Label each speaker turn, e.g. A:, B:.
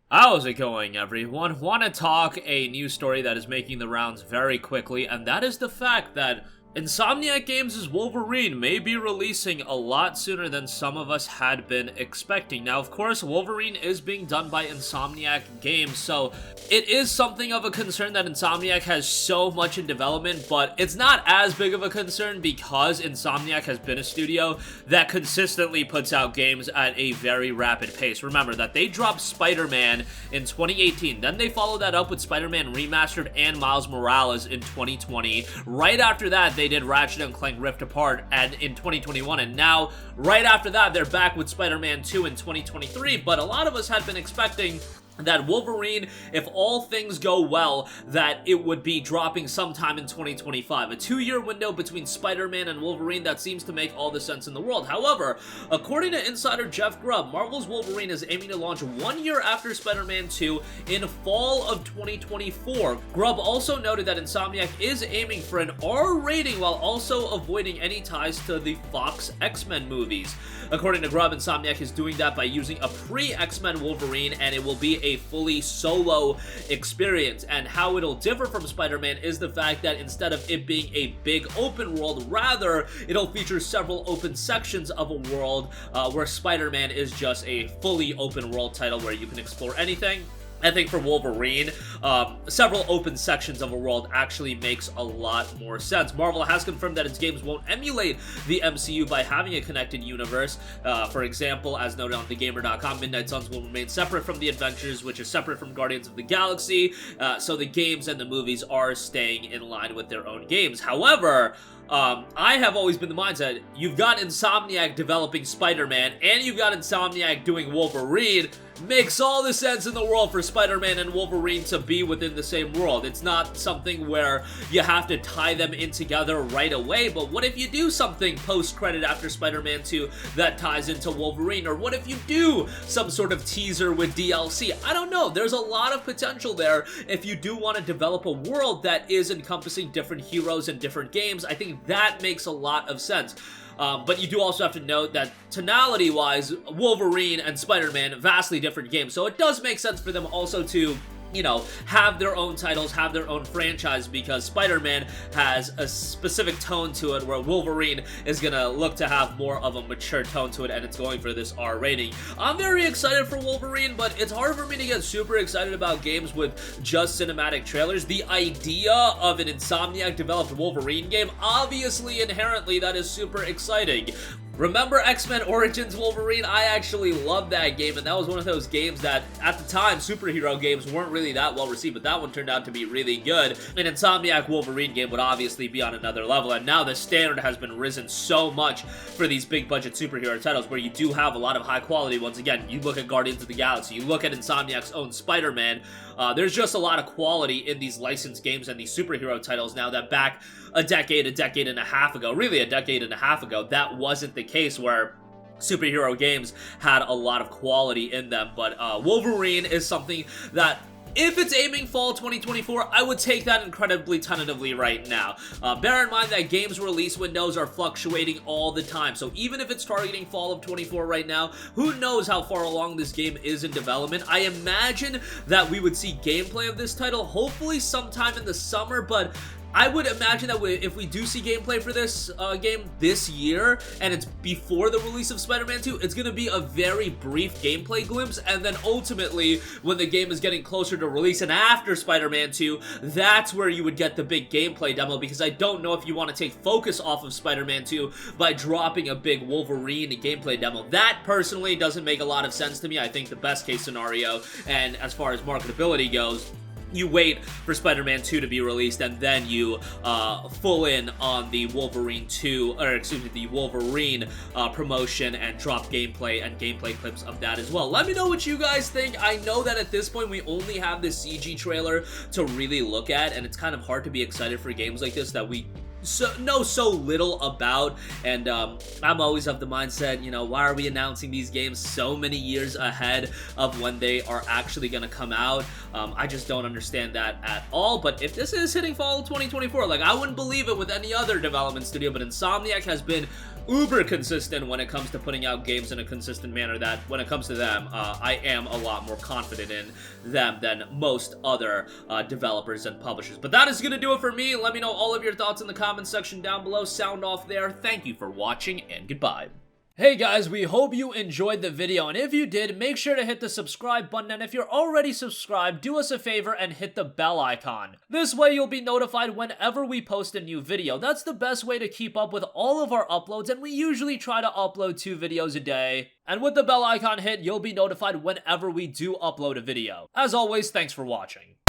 A: How's it going, everyone? Want to talk a news story that is making the rounds very quickly, and that is the fact that Insomniac Games' Wolverine may be releasing a lot sooner than some of us had been expecting. Now, of course, Wolverine is being done by Insomniac Games, so it is something of a concern that Insomniac has so much in development, but it's not as big of a concern because Insomniac has been a studio that consistently puts out games at a very rapid pace. Remember that they dropped Spider-Man in 2018, then they followed that up with Spider-Man Remastered and Miles Morales in 2020. Right after that, they did Ratchet & Clank Rift Apart in 2021, and now, right after that, they're back with Spider-Man 2 in 2023, but a lot of us had been expecting that Wolverine, if all things go well, that it would be dropping sometime in 2025. A 2-year window between Spider-Man and Wolverine that seems to make all the sense in the world. However, according to insider Jeff Grubb, Marvel's Wolverine is aiming to launch 1 year after Spider-Man 2 in fall of 2024. Grubb also noted that Insomniac is aiming for an R rating while also avoiding any ties to the Fox X-Men movies. According to Grubb, Insomniac is doing that by using a pre-X-Men Wolverine, and it will be a fully solo experience. And how it'll differ from Spider-Man is the fact that instead of it being a big open world, rather it'll feature several open sections of a world where Spider-Man is just a fully open world title where you can explore anything. I think for Wolverine, several open sections of a world actually makes a lot more sense. Marvel has confirmed that its games won't emulate the MCU by having a connected universe. For example, as noted on TheGamer.com, Midnight Suns will remain separate from the Adventures, which is separate from Guardians of the Galaxy, so the games and the movies are staying in line with their own games. However, I have always been the mindset, you've got Insomniac developing Spider-Man, and you've got Insomniac doing Wolverine. Makes all the sense in the world for Spider-Man and Wolverine to be within the same world. It's not something where you have to tie them in together right away, but what if you do something post-credit after Spider-Man 2 that ties into Wolverine? Or what if you do some sort of teaser with DLC? I don't know. There's a lot of potential there if you do want to develop a world that is encompassing different heroes and different games. I think that makes a lot of sense. But you do also have to note that tonality-wise, Wolverine and Spider-Man, vastly different games. So it does make sense for them also to, you know, have their own titles, have their own franchise, because Spider-Man has a specific tone to it where Wolverine is gonna look to have more of a mature tone to it, and it's going for this R rating. I'm very excited for Wolverine, but it's hard for me to get super excited about games with just cinematic trailers. The idea of an Insomniac-developed Wolverine game, obviously, inherently, that is super exciting. Remember X-Men Origins Wolverine? I actually loved that game, and that was one of those games that, at the time, superhero games weren't really that well received, but that one turned out to be really good. An Insomniac Wolverine game would obviously be on another level, and now the standard has been risen so much for these big-budget superhero titles, where you do have a lot of high-quality ones. Again, you look at Guardians of the Galaxy, you look at Insomniac's own Spider-Man, there's just a lot of quality in these licensed games and these superhero titles now that back a decade and a half ago, really a decade and a half ago, that wasn't the case where superhero games had a lot of quality in them. But Wolverine is something that, if it's aiming fall 2024, I would take that incredibly tentatively right now. Bear in mind that games release windows are fluctuating all the time, so even if it's targeting fall of 24 right now, who knows how far along this game is in development. I imagine that we would see gameplay of this title hopefully sometime in the summer, but I would imagine that if we do see gameplay for this game this year, and it's before the release of Spider-Man 2, it's going to be a very brief gameplay glimpse, and then ultimately, when the game is getting closer to release and after Spider-Man 2, that's where you would get the big gameplay demo, because I don't know if you want to take focus off of Spider-Man 2 by dropping a big Wolverine gameplay demo. That, personally, doesn't make a lot of sense to me. I think the best case scenario, and as far as marketability goes, you wait for Spider-Man 2 to be released, and then you full in on the Wolverine 2, or excuse me, the Wolverine promotion, and drop gameplay and gameplay clips of that as well. Let me know what you guys think. I know that at this point we only have this CG trailer to really look at, and it's kind of hard to be excited for games like this that we know so little about, and I'm always of the mindset, you know, why are we announcing these games so many years ahead of when they are actually going to come out? I just don't understand that at all. But if this is hitting fall 2024, like, I wouldn't believe it with any other development studio, but Insomniac has been uber consistent when it comes to putting out games in a consistent manner, that when it comes to them, I am a lot more confident in them than most other developers and publishers. But that is gonna do it for me. Let me know all of your thoughts in the comments section down below. Sound off there. Thank you for watching, and goodbye. Hey guys, we hope you enjoyed the video, and if you did, make sure to hit the subscribe button, and if you're already subscribed, do us a favor and hit the bell icon. This way you'll be notified whenever we post a new video. That's the best way to keep up with all of our uploads, and we usually try to upload 2 videos a day. And with the bell icon hit, you'll be notified whenever we do upload a video. As always, thanks for watching.